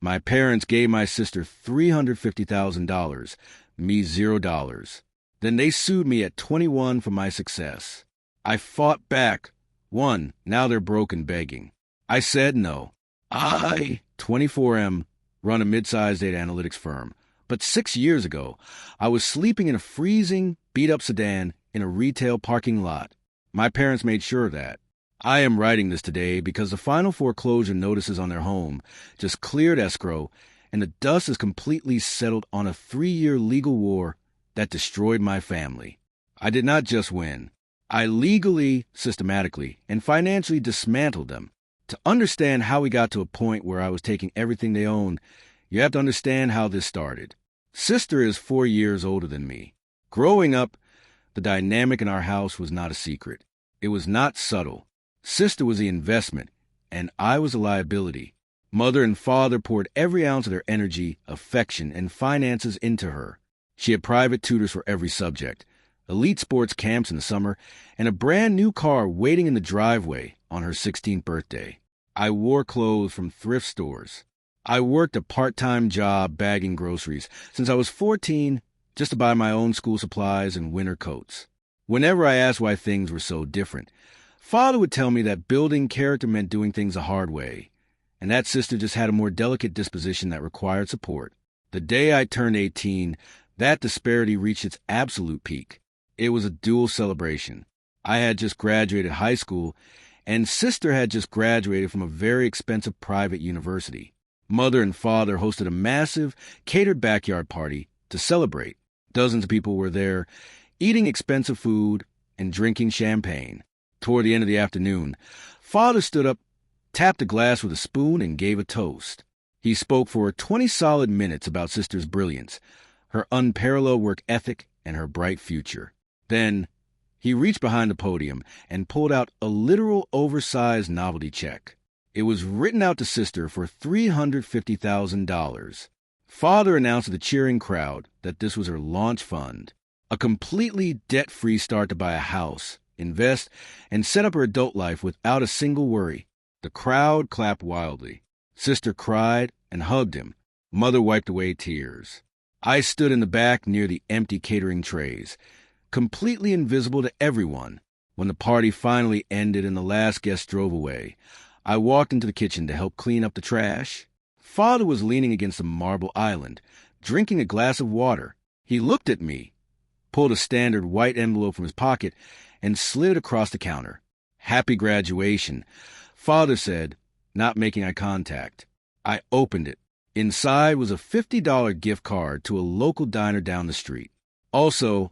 My parents gave my sister $350,000, me $0. Then they sued me at 21 for my success. I fought back, won, now they're broke and begging. I said no. 24M, run a mid-sized data analytics firm. But 6 years ago, I was sleeping in a freezing, beat-up sedan in a retail parking lot. My parents made sure of that. I am writing this today because the final foreclosure notices on their home just cleared escrow, and the dust is completely settled on a 3-year legal war that destroyed my family. I did not just win. I legally, systematically, and financially dismantled them. To understand how we got to a point where I was taking everything they owned, you have to understand how this started. Sister is 4 years older than me. Growing up, the dynamic in our house was not a secret. It was not subtle. Sister was the investment, and I was a liability. Mother and father poured every ounce of their energy, affection, and finances into her. She had private tutors for every subject, elite sports camps in the summer, and a brand new car waiting in the driveway on her 16th birthday. I wore clothes from thrift stores. I worked a part-time job bagging groceries since I was 14 just to buy my own school supplies and winter coats. Whenever I asked why things were so different, Father would tell me that building character meant doing things the hard way, and that sister just had a more delicate disposition that required support. The day I turned 18, that disparity reached its absolute peak. It was a dual celebration. I had just graduated high school, and sister had just graduated from a very expensive private university. Mother and father hosted a massive, catered backyard party to celebrate. Dozens of people were there, eating expensive food and drinking champagne. Toward the end of the afternoon, father stood up, tapped a glass with a spoon, and gave a toast. He spoke for 20 solid minutes about sister's brilliance, her unparalleled work ethic, and her bright future. Then, he reached behind the podium and pulled out a literal oversized novelty check. It was written out to sister for $350,000. Father announced to the cheering crowd that this was her launch fund, a completely debt-free start to buy a house, invest, and set up her adult life without a single worry. The crowd clapped wildly. Sister cried and hugged him. Mother wiped away tears. I stood in the back near the empty catering trays, completely invisible to everyone. When the party finally ended and the last guest drove away, I walked into the kitchen to help clean up the trash. Father was leaning against a marble island, drinking a glass of water. He looked at me, pulled a standard white envelope from his pocket, and slid it across the counter. "Happy graduation," Father said, not making eye contact. I opened it. Inside was a $50 gift card to a local diner down the street. "Also,"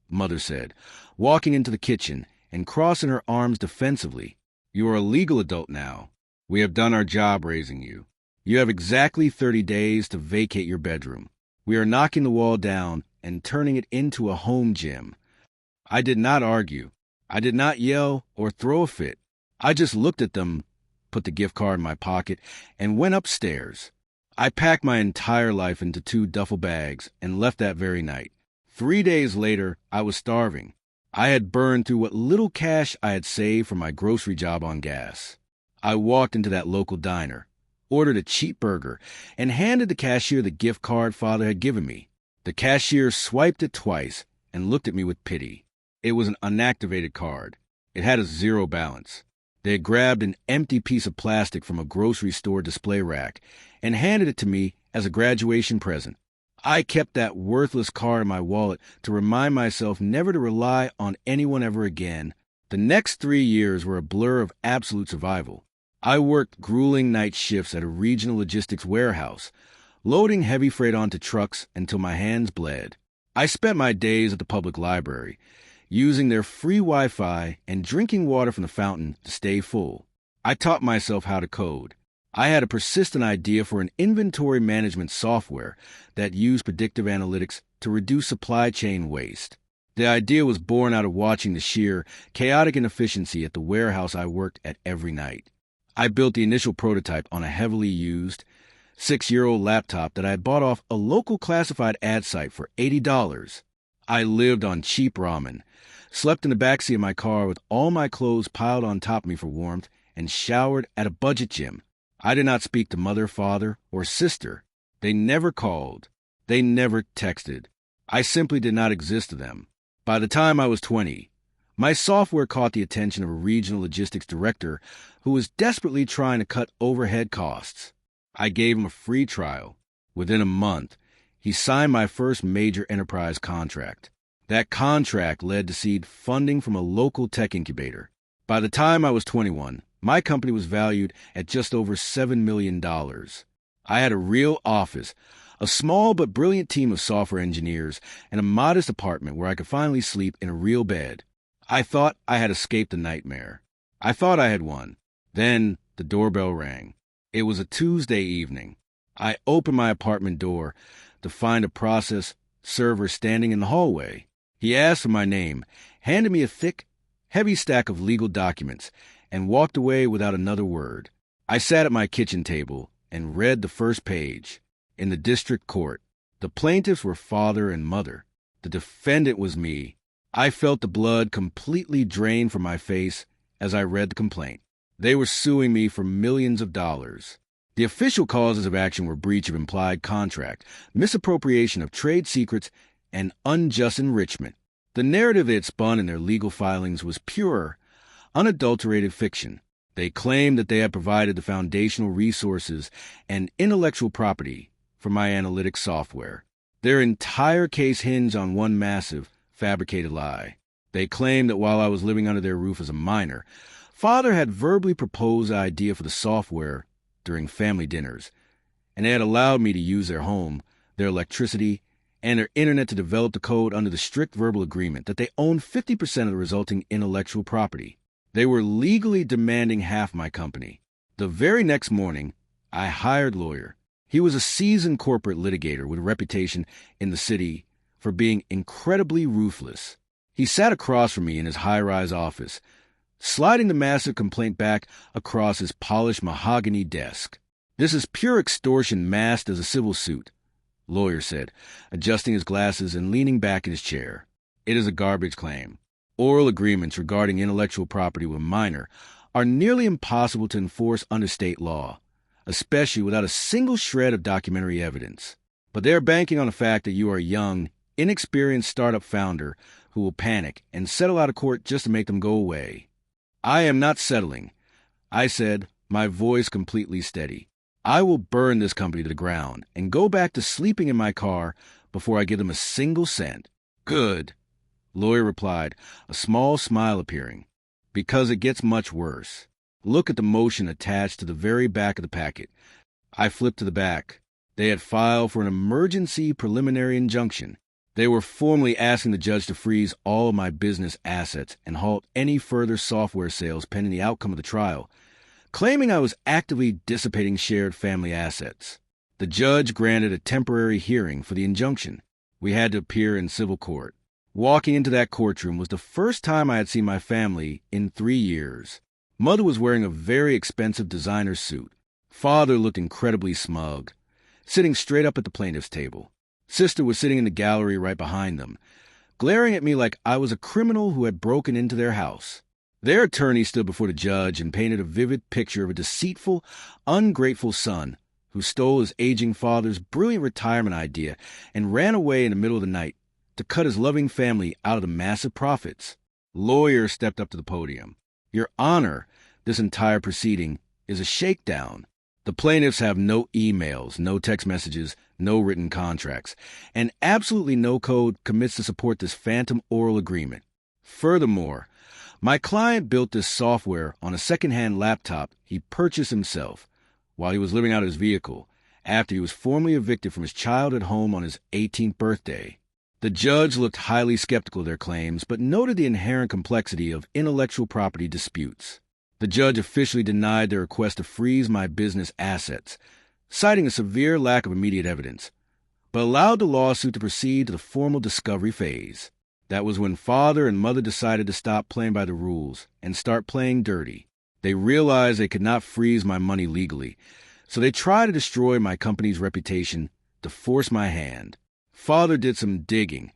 Mother said, walking into the kitchen and crossing her arms defensively, "you are a legal adult now. We have done our job raising you. You have exactly 30 days to vacate your bedroom. We are knocking the wall down and turning it into a home gym." I did not argue. I did not yell or throw a fit. I just looked at them, put the gift card in my pocket, and went upstairs. I packed my entire life into 2 duffel bags and left that very night. 3 days later, I was starving. I had burned through what little cash I had saved from my grocery job on gas. I walked into that local diner, ordered a cheap burger, and handed the cashier the gift card Father had given me. The cashier swiped it twice and looked at me with pity. It was an unactivated card. It had a 0 balance. They had grabbed an empty piece of plastic from a grocery store display rack and handed it to me as a graduation present. I kept that worthless card in my wallet to remind myself never to rely on anyone ever again. The next 3 years were a blur of absolute survival. I worked grueling night shifts at a regional logistics warehouse, loading heavy freight onto trucks until my hands bled. I spent my days at the public library, using their free Wi-Fi and drinking water from the fountain to stay full. I taught myself how to code. I had a persistent idea for an inventory management software that used predictive analytics to reduce supply chain waste. The idea was born out of watching the sheer, chaotic inefficiency at the warehouse I worked at every night. I built the initial prototype on a heavily used 6-year-old laptop that I had bought off a local classified ad site for $80. I lived on cheap ramen, slept in the backseat of my car with all my clothes piled on top of me for warmth, and showered at a budget gym. I did not speak to mother, father, or sister. They never called. They never texted. I simply did not exist to them. By the time I was 20, my software caught the attention of a regional logistics director who was desperately trying to cut overhead costs. I gave him a free trial. Within a month, he signed my first major enterprise contract. That contract led to seed funding from a local tech incubator. By the time I was 21, my company was valued at just over $7 million. I had a real office, a small but brilliant team of software engineers, and a modest apartment where I could finally sleep in a real bed. I thought I had escaped the nightmare. I thought I had won. Then the doorbell rang. It was a Tuesday evening. I opened my apartment door to find a process server standing in the hallway. He asked for my name, handed me a thick, heavy stack of legal documents, and walked away without another word. I sat at my kitchen table and read the first page. In the district court, the plaintiffs were father and mother. The defendant was me. I felt the blood completely drain from my face as I read the complaint. They were suing me for millions of dollars. The official causes of action were breach of implied contract, misappropriation of trade secrets, and unjust enrichment. The narrative they had spun in their legal filings was pure, unadulterated fiction. They claimed that they had provided the foundational resources and intellectual property for my analytics software. Their entire case hinged on one massive, fabricated lie. They claimed that while I was living under their roof as a minor, father had verbally proposed the idea for the software during family dinners, and they had allowed me to use their home, their electricity, and their internet to develop the code under the strict verbal agreement that they owned 50% of the resulting intellectual property. They were legally demanding half my company. The very next morning, I hired a lawyer. He was a seasoned corporate litigator with a reputation in the city for being incredibly ruthless. He sat across from me in his high-rise office, sliding the massive complaint back across his polished mahogany desk. "This is pure extortion masked as a civil suit," lawyer said, adjusting his glasses and leaning back in his chair. "It is a garbage claim. Oral agreements regarding intellectual property with a minor are nearly impossible to enforce under state law, especially without a single shred of documentary evidence. But they are banking on the fact that you are a young, inexperienced startup founder who will panic and settle out of court just to make them go away." "I am not settling," I said, my voice completely steady. "I will burn this company to the ground and go back to sleeping in my car before I give them a single cent." "Good," lawyer replied, a small smile appearing. "Because it gets much worse. Look at the motion attached to the very back of the packet." I flipped to the back. They had filed for an emergency preliminary injunction. They were formally asking the judge to freeze all of my business assets and halt any further software sales pending the outcome of the trial, claiming I was actively dissipating shared family assets. The judge granted a temporary hearing for the injunction. We had to appear in civil court. Walking into that courtroom was the first time I had seen my family in 3 years. Mother was wearing a very expensive designer suit. Father looked incredibly smug, sitting straight up at the plaintiff's table. Sister was sitting in the gallery right behind them, glaring at me like I was a criminal who had broken into their house. Their attorney stood before the judge and painted a vivid picture of a deceitful, ungrateful son who stole his aging father's brilliant retirement idea and ran away in the middle of the night to cut his loving family out of the massive profits. Lawyer stepped up to the podium. "Your Honor, this entire proceeding is a shakedown. The plaintiffs have no emails, no text messages, no written contracts, and absolutely no code commits to support this phantom oral agreement. Furthermore, my client built this software on a second-hand laptop he purchased himself while he was living out his vehicle after he was formally evicted from his childhood home on his 18th birthday. The judge looked highly skeptical of their claims, but noted the inherent complexity of intellectual property disputes. The judge officially denied their request to freeze my business assets, citing a severe lack of immediate evidence, but allowed the lawsuit to proceed to the formal discovery phase. That was when father and mother decided to stop playing by the rules and start playing dirty. They realized they could not freeze my money legally, so they tried to destroy my company's reputation to force my hand. Father did some digging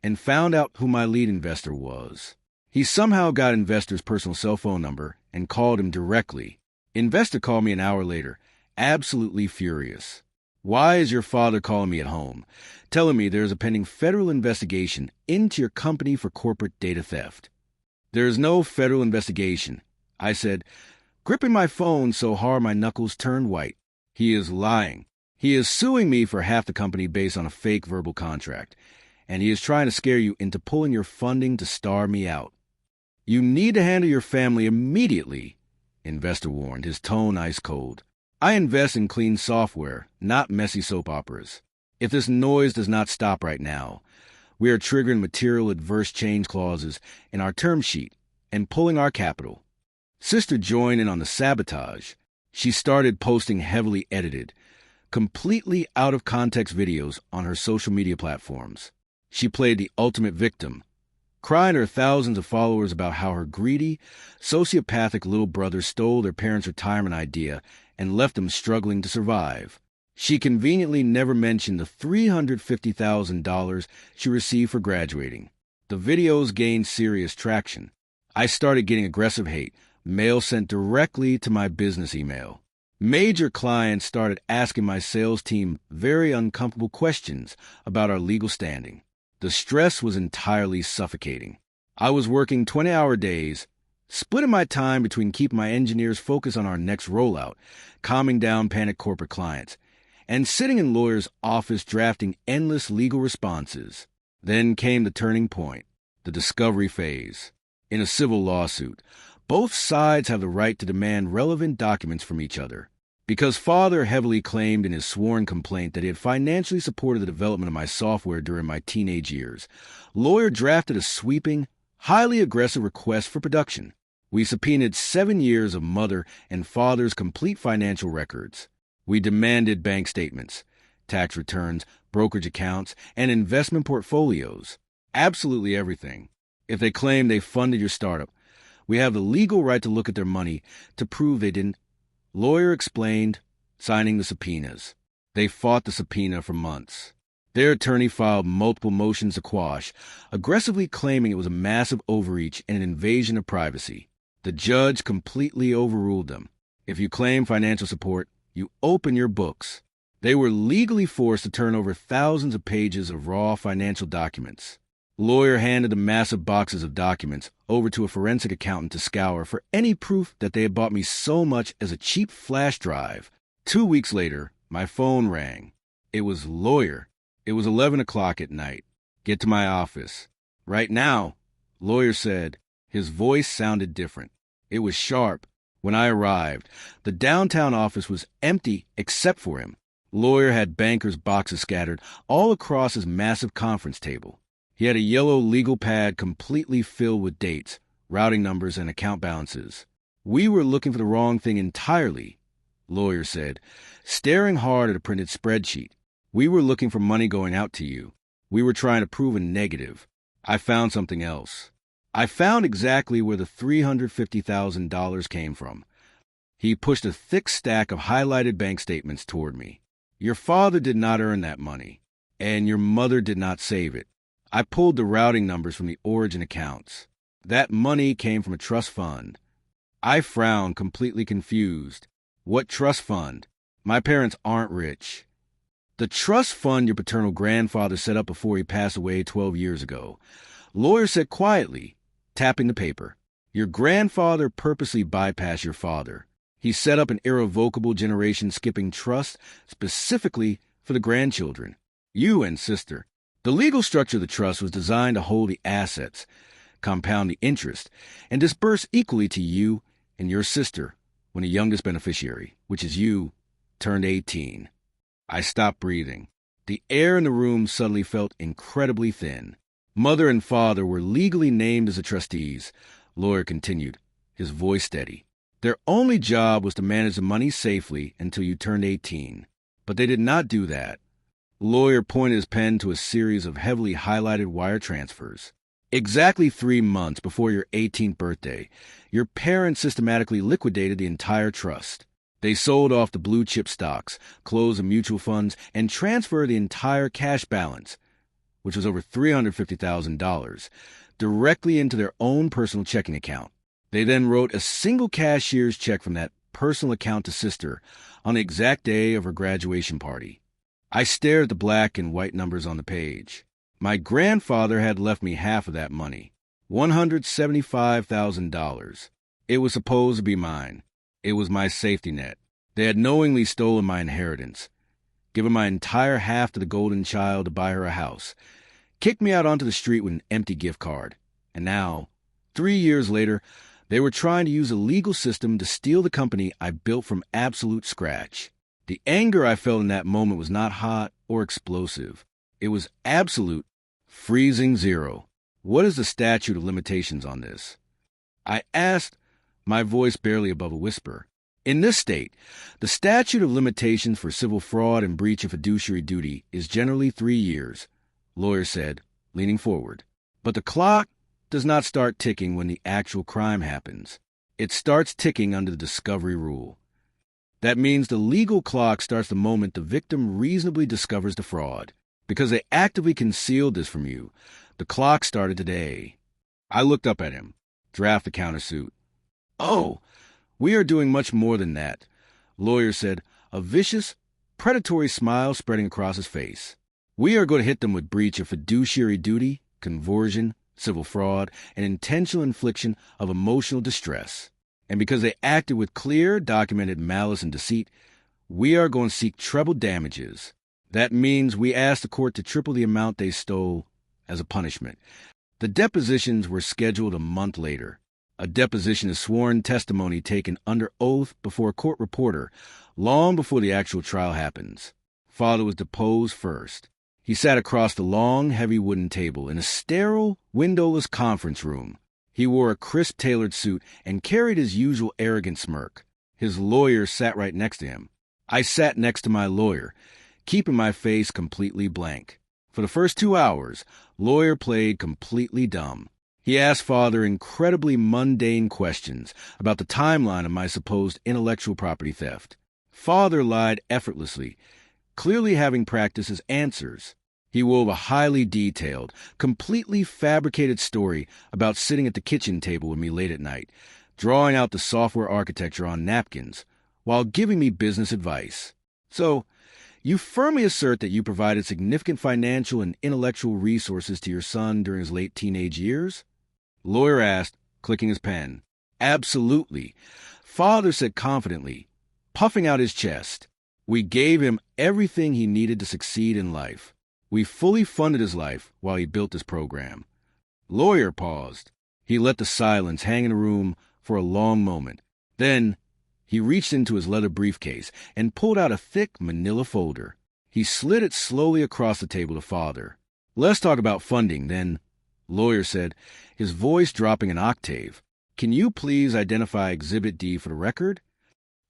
and found out who my lead investor was. He somehow got investor's personal cell phone number and called him directly. Investor called me an hour later absolutely furious. Why is your father calling me at home, telling me there is a pending federal investigation into your company for corporate data theft? There is no federal investigation, I said, gripping my phone so hard my knuckles turned white. He is lying. He is suing me for half the company based on a fake verbal contract, and he is trying to scare you into pulling your funding to starve me out. You need to handle your family immediately, Investor warned, his tone ice cold. I invest in clean software, not messy soap operas. If this noise does not stop right now, we are triggering material adverse change clauses in our term sheet and pulling our capital. Sister joined in on the sabotage. She started posting heavily edited, completely out-of-context videos on her social media platforms. She played the ultimate victim, crying to her thousands of followers about how her greedy, sociopathic little brother stole their parents' retirement idea and left them struggling to survive. She conveniently never mentioned the $350,000 she received for graduating. The videos gained serious traction. I started getting aggressive hate, mail sent directly to my business email. Major clients started asking my sales team very uncomfortable questions about our legal standing. The stress was entirely suffocating. I was working 20-hour days, splitting my time between keeping my engineers focused on our next rollout, calming down panicked corporate clients, and sitting in lawyers' office drafting endless legal responses. Then came the turning point, the discovery phase. In a civil lawsuit, both sides have the right to demand relevant documents from each other. Because father heavily claimed in his sworn complaint that he had financially supported the development of my software during my teenage years, lawyer drafted a sweeping, highly aggressive request for production. We subpoenaed 7 years of mother and father's complete financial records. We demanded bank statements, tax returns, brokerage accounts, and investment portfolios. Absolutely everything. If they claim they funded your startup, we have the legal right to look at their money to prove they didn't. Lawyer explained, signing the subpoenas. They fought the subpoena for months. Their attorney filed multiple motions to quash, aggressively claiming it was a massive overreach and an invasion of privacy. The judge completely overruled them. If you claim financial support, you open your books. They were legally forced to turn over thousands of pages of raw financial documents. Lawyer handed the massive boxes of documents over to a forensic accountant to scour for any proof that they had bought me so much as a cheap flash drive. 2 weeks later, my phone rang. It was lawyer. It was 11 o'clock at night. Get to my office. Right now, lawyer said. His voice sounded different. It was sharp. When I arrived, the downtown office was empty except for him. Lawyer had banker's boxes scattered all across his massive conference table. He had a yellow legal pad completely filled with dates, routing numbers, and account balances. We were looking for the wrong thing entirely, lawyer said, staring hard at a printed spreadsheet. We were looking for money going out to you. We were trying to prove a negative. I found something else. I found exactly where the $350,000 came from. He pushed a thick stack of highlighted bank statements toward me. Your father did not earn that money, and your mother did not save it. I pulled the routing numbers from the origin accounts. That money came from a trust fund. I frowned, completely confused. What trust fund? My parents aren't rich. The trust fund your paternal grandfather set up before he passed away 12 years ago. Lawyer said quietly, tapping the paper. Your grandfather purposely bypassed your father. He set up an irrevocable generation-skipping trust specifically for the grandchildren, you and sister. The legal structure of the trust was designed to hold the assets, compound the interest, and disperse equally to you and your sister when the youngest beneficiary, which is you, turned 18. I stopped breathing. The air in the room suddenly felt incredibly thin. Mother and father were legally named as the trustees, lawyer continued, his voice steady. Their only job was to manage the money safely until you turned 18. But they did not do that. Lawyer pointed his pen to a series of heavily highlighted wire transfers. Exactly 3 months before your 18th birthday, your parents systematically liquidated the entire trust. They sold off the blue chip stocks, closed the mutual funds, and transferred the entire cash balance, which was over $350,000, directly into their own personal checking account. They then wrote a single cashier's check from that personal account to sister on the exact day of her graduation party. I stared at the black and white numbers on the page. My grandfather had left me half of that money, $175,000. It was supposed to be mine. It was my safety net. They had knowingly stolen my inheritance, given my entire half to the golden child to buy her a house, kicked me out onto the street with an empty gift card. And now, 3 years later, they were trying to use a legal system to steal the company I built from absolute scratch. The anger I felt in that moment was not hot or explosive. It was absolute, freezing zero. What is the statute of limitations on this? I asked, my voice barely above a whisper. In this state, the statute of limitations for civil fraud and breach of fiduciary duty is generally 3 years, lawyer said, leaning forward. But the clock does not start ticking when the actual crime happens. It starts ticking under the discovery rule. That means the legal clock starts the moment the victim reasonably discovers the fraud. Because they actively concealed this from you, the clock started today. I looked up at him, draft the countersuit. Oh, we are doing much more than that, lawyer said, a vicious, predatory smile spreading across his face. We are going to hit them with breach of fiduciary duty, conversion, civil fraud, and intentional infliction of emotional distress. And because they acted with clear, documented malice and deceit, we are going to seek treble damages. That means we ask the court to triple the amount they stole as a punishment. The depositions were scheduled a month later. A deposition is sworn testimony taken under oath before a court reporter, long before the actual trial happens. Father was deposed first. He sat across the long, heavy wooden table in a sterile, windowless conference room. He wore a crisp tailored suit and carried his usual arrogant smirk. His lawyer sat right next to him. I sat next to my lawyer, keeping my face completely blank. For the first 2 hours, lawyer played completely dumb. He asked Father incredibly mundane questions about the timeline of my supposed intellectual property theft. Father lied effortlessly, clearly having practiced his answers. He wove a highly detailed, completely fabricated story about sitting at the kitchen table with me late at night, drawing out the software architecture on napkins, while giving me business advice. So, you firmly assert that you provided significant financial and intellectual resources to your son during his late teenage years? Lawyer asked, clicking his pen. Absolutely. Father said confidently, puffing out his chest. We gave him everything he needed to succeed in life. We fully funded his life while he built this program. Lawyer paused. He let the silence hang in the room for a long moment. Then, he reached into his leather briefcase and pulled out a thick manila folder. He slid it slowly across the table to Father. Let's talk about funding, then, lawyer said, his voice dropping an octave. Can you please identify Exhibit D for the record?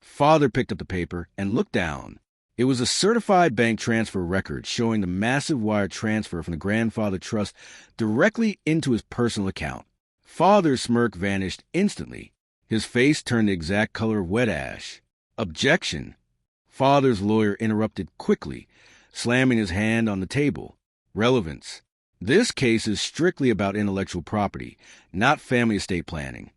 Father picked up the paper and looked down. It was a certified bank transfer record showing the massive wire transfer from the grandfather trust directly into his personal account. Father's smirk vanished instantly. His face turned the exact color of wet ash. Objection! Father's lawyer interrupted quickly, slamming his hand on the table. Relevance. This case is strictly about intellectual property, not family estate planning.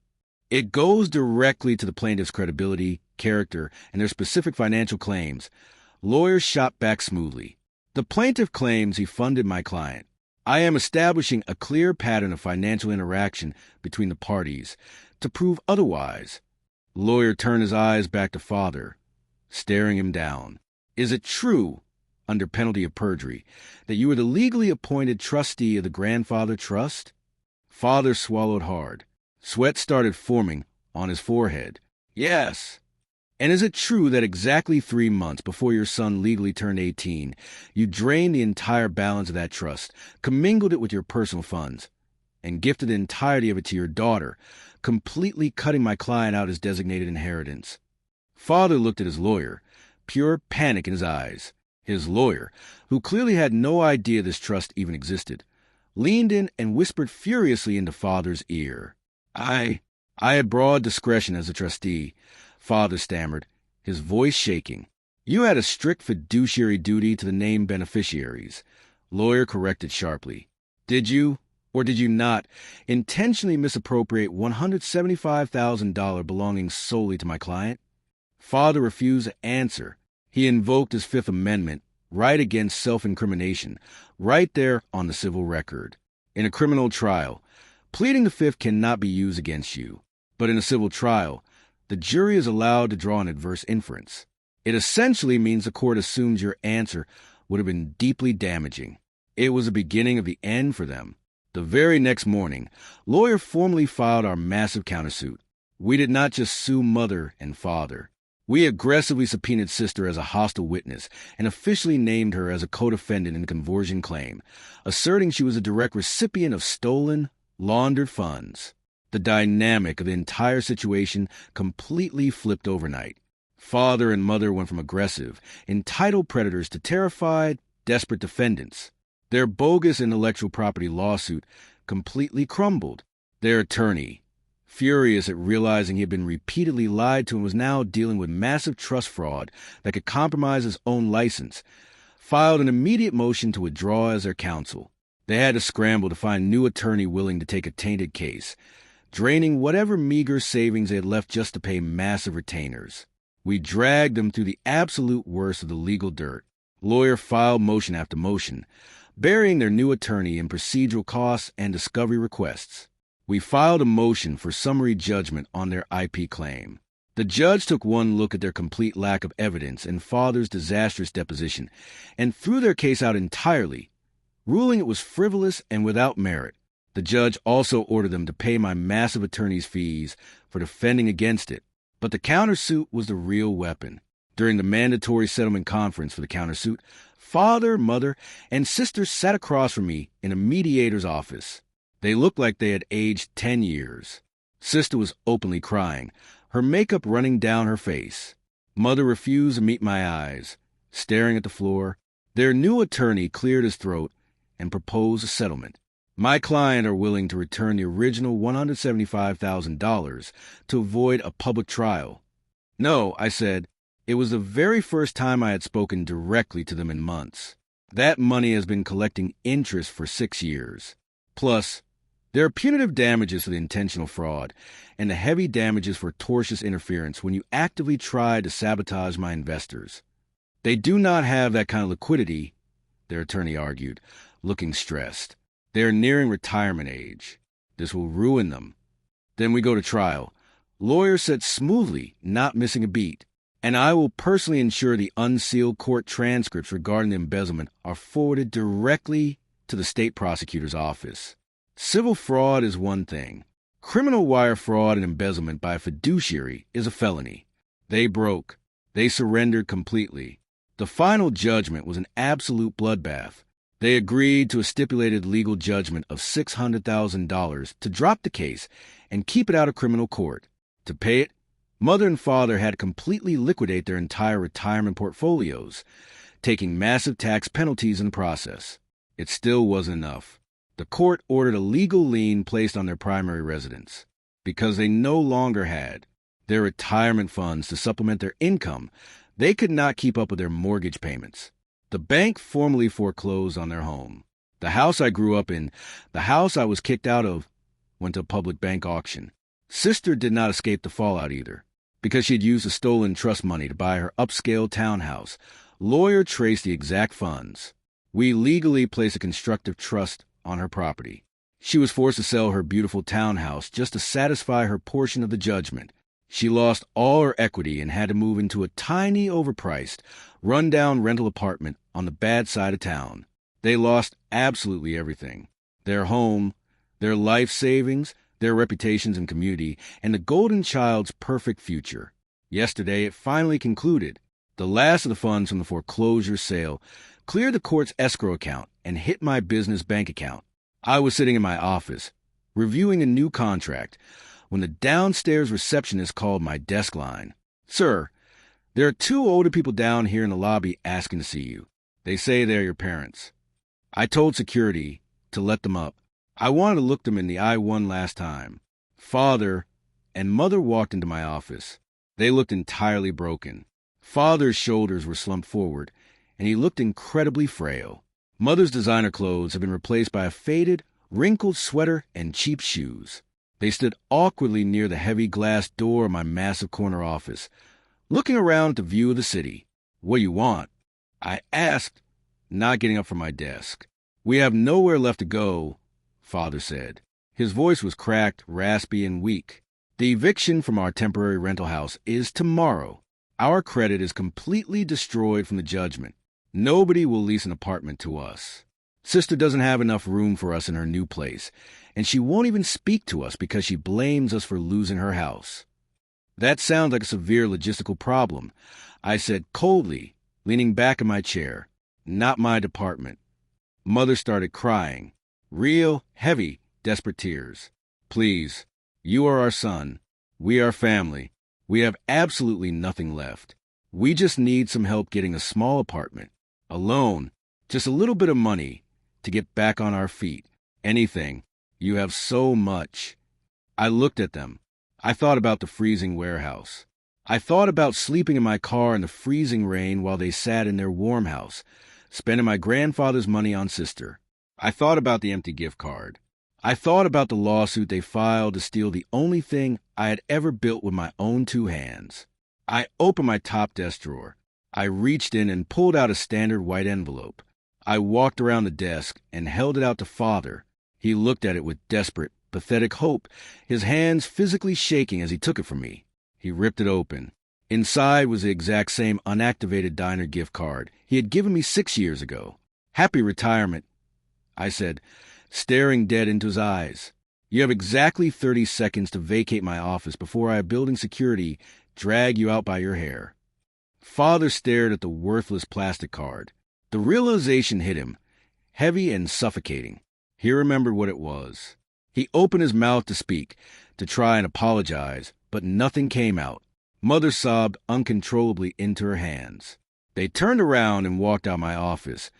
It goes directly to the plaintiff's credibility, character, and their specific financial claims. Lawyer shot back smoothly. The plaintiff claims he funded my client. I am establishing a clear pattern of financial interaction between the parties to prove otherwise. Lawyer turned his eyes back to Father, staring him down. Is it true, under penalty of perjury, that you were the legally appointed trustee of the grandfather trust? Father swallowed hard. Sweat started forming on his forehead. Yes. And is it true that exactly 3 months before your son legally turned 18, you drained the entire balance of that trust, commingled it with your personal funds, and gifted the entirety of it to your daughter, completely cutting my client out as designated inheritance? Father looked at his lawyer, pure panic in his eyes. His lawyer, who clearly had no idea this trust even existed, leaned in and whispered furiously into Father's ear. I had broad discretion as a trustee, Father stammered, his voice shaking. You had a strict fiduciary duty to the named beneficiaries. Lawyer corrected sharply. Did you, or did you not, intentionally misappropriate $175,000 belonging solely to my client? Father refused to answer. He invoked his Fifth Amendment right against self-incrimination, right there on the civil record. In a criminal trial, pleading the Fifth cannot be used against you. But in a civil trial, the jury is allowed to draw an adverse inference. It essentially means the court assumes your answer would have been deeply damaging. It was the beginning of the end for them. The very next morning, lawyer formally filed our massive countersuit. We did not just sue mother and father. We aggressively subpoenaed sister as a hostile witness and officially named her as a co-defendant in the conversion claim, asserting she was a direct recipient of stolen, laundered funds. The dynamic of the entire situation completely flipped overnight. Father and mother went from aggressive, entitled predators to terrified, desperate defendants. Their bogus intellectual property lawsuit completely crumbled. Their attorney, furious at realizing he had been repeatedly lied to and was now dealing with massive trust fraud that could compromise his own license, filed an immediate motion to withdraw as their counsel. They had to scramble to find a new attorney willing to take a tainted case, draining whatever meager savings they had left just to pay massive retainers. We dragged them through the absolute worst of the legal dirt. Lawyer filed motion after motion, burying their new attorney in procedural costs and discovery requests. We filed a motion for summary judgment on their IP claim. The judge took one look at their complete lack of evidence and father's disastrous deposition and threw their case out entirely, ruling it was frivolous and without merit. The judge also ordered them to pay my massive attorney's fees for defending against it. But the countersuit was the real weapon. During the mandatory settlement conference for the countersuit, father, mother, and sister sat across from me in a mediator's office. They looked like they had aged 10 years. Sister was openly crying, her makeup running down her face. Mother refused to meet my eyes, staring at the floor. Their new attorney cleared his throat and proposed a settlement. My client are willing to return the original $175,000 to avoid a public trial. No, I said. It was the very first time I had spoken directly to them in months. That money has been collecting interest for 6 years. Plus, there are punitive damages for the intentional fraud and the heavy damages for tortious interference when you actively try to sabotage my investors. They do not have that kind of liquidity, their attorney argued, looking stressed. They are nearing retirement age. This will ruin them. Then we go to trial. Lawyer said smoothly, not missing a beat. And I will personally ensure the unsealed court transcripts regarding the embezzlement are forwarded directly to the state prosecutor's office. Civil fraud is one thing. Criminal wire fraud and embezzlement by a fiduciary is a felony. They broke. They surrendered completely. The final judgment was an absolute bloodbath. They agreed to a stipulated legal judgment of $600,000 to drop the case and keep it out of criminal court. To pay it, mother and father had to completely liquidate their entire retirement portfolios, taking massive tax penalties in the process. It still wasn't enough. The court ordered a legal lien placed on their primary residence. Because they no longer had their retirement funds to supplement their income, they could not keep up with their mortgage payments. The bank formally foreclosed on their home. The house I grew up in, the house I was kicked out of, went to a public bank auction. Sister did not escape the fallout either. Because she had used the stolen trust money to buy her upscale townhouse, lawyer traced the exact funds. We legally placed a constructive trust on her property. She was forced to sell her beautiful townhouse just to satisfy her portion of the judgment. She lost all her equity and had to move into a tiny, overpriced, run-down rental apartment on the bad side of town. They lost absolutely everything. Their home, their life savings, their reputations and community, and the golden child's perfect future. Yesterday, it finally concluded. The last of the funds from the foreclosure sale cleared the court's escrow account and hit my business bank account. I was sitting in my office, reviewing a new contract, when the downstairs receptionist called my desk line. "Sir, there are 2 older people down here in the lobby asking to see you. They say they're your parents." I told security to let them up. I wanted to look them in the eye one last time. Father and mother walked into my office. They looked entirely broken. Father's shoulders were slumped forward, and he looked incredibly frail. Mother's designer clothes had been replaced by a faded, wrinkled sweater and cheap shoes. They stood awkwardly near the heavy glass door of my massive corner office, looking around at the view of the city. "What do you want?" I asked, not getting up from my desk. "We have nowhere left to go," Father said. His voice was cracked, raspy, and weak. "The eviction from our temporary rental house is tomorrow. Our credit is completely destroyed from the judgment. Nobody will lease an apartment to us. Sister doesn't have enough room for us in her new place, and she won't even speak to us because she blames us for losing her house." "That sounds like a severe logistical problem," I said coldly, leaning back in my chair. "Not my department." Mother started crying. Real, heavy, desperate tears. "Please, you are our son. We are family. We have absolutely nothing left. We just need some help getting a small apartment. A loan, just a little bit of money to get back on our feet. Anything. You have so much." I looked at them. I thought about the freezing warehouse. I thought about sleeping in my car in the freezing rain while they sat in their warm house, spending my grandfather's money on Sister. I thought about the empty gift card. I thought about the lawsuit they filed to steal the only thing I had ever built with my own 2 hands. I opened my top desk drawer. I reached in and pulled out a standard white envelope. I walked around the desk and held it out to Father. He looked at it with desperate, pathetic hope, his hands physically shaking as he took it from me. He ripped it open. Inside was the exact same unactivated diner gift card he had given me 6 years ago. "Happy retirement," I said, staring dead into his eyes. "You have exactly 30 seconds to vacate my office before I have building security drag you out by your hair." Father stared at the worthless plastic card. The realization hit him, heavy and suffocating. He remembered what it was. He opened his mouth to speak, to try and apologize, but nothing came out. Mother sobbed uncontrollably into her hands. They turned around and walked out my office,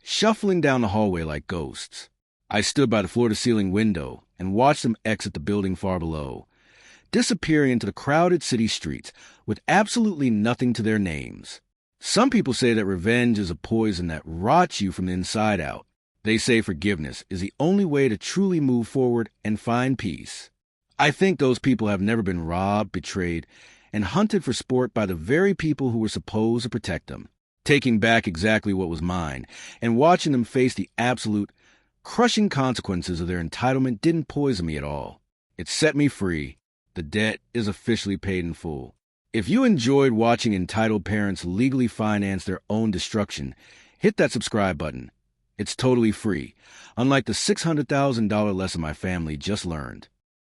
shuffling down the hallway like ghosts. I stood by the floor-to-ceiling window and watched them exit the building far below, disappearing into the crowded city streets with absolutely nothing to their names. Some people say that revenge is a poison that rots you from the inside out. They say forgiveness is the only way to truly move forward and find peace. I think those people have never been robbed, betrayed, and hunted for sport by the very people who were supposed to protect them. Taking back exactly what was mine and watching them face the absolute, crushing consequences of their entitlement didn't poison me at all. It set me free. The debt is officially paid in full. If you enjoyed watching entitled parents legally finance their own destruction, hit that subscribe button. It's totally free, unlike the $600,000 lesson my family just learned.